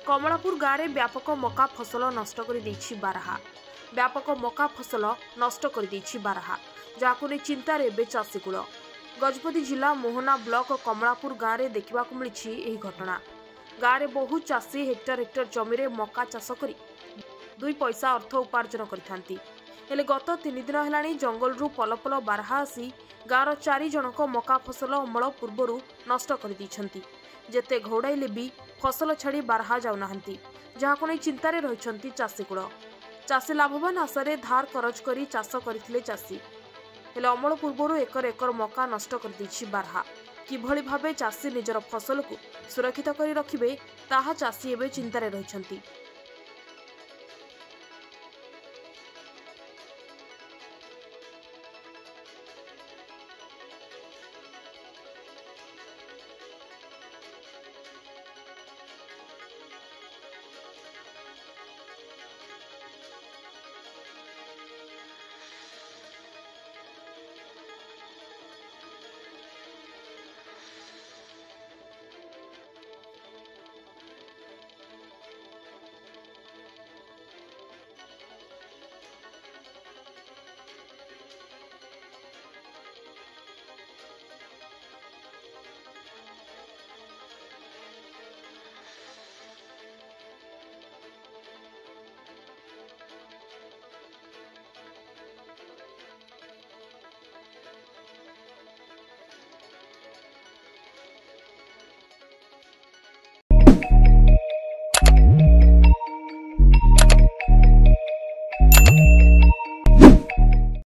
कमलापुर गाँव में व्यापक मका फसल नष्ट कर बारहा। व्यापक मका फसल नष्ट कर बारहा, जहां नहीं चिंतार एवं चाषीकूल। गजपति जिला मोहना ब्लॉक कमलापुर गाँव में देखा मिली घटना। गाँव में बहु चाषी हेक्टर हेक्टर जमी में मका चाष कर 2 पैसा अर्थ उपार्जन करथांती। हेले गत 3 दिन है जंगलरू पल पल बारहा आसी गाँवर 4 जनक मका फसल अमल पूर्वर नष्ट कर दैछंती। जेते घोड़ाइले भी फसल छाड़ी बारहा जाऊना, जहां नहीं चिंतार रही चाषीकूल। चाषी लाभवान आशारे धार करज करी चाष करथिले चाषी, हेले अमल पूर्वर एकर एकर मका नष्ट कर दैछि बारहा। किभଳି भाबे चाषी निजर फसल को सुरक्षित करी रखिबे ताहा चाषी एबे चिंतार रहिछंती।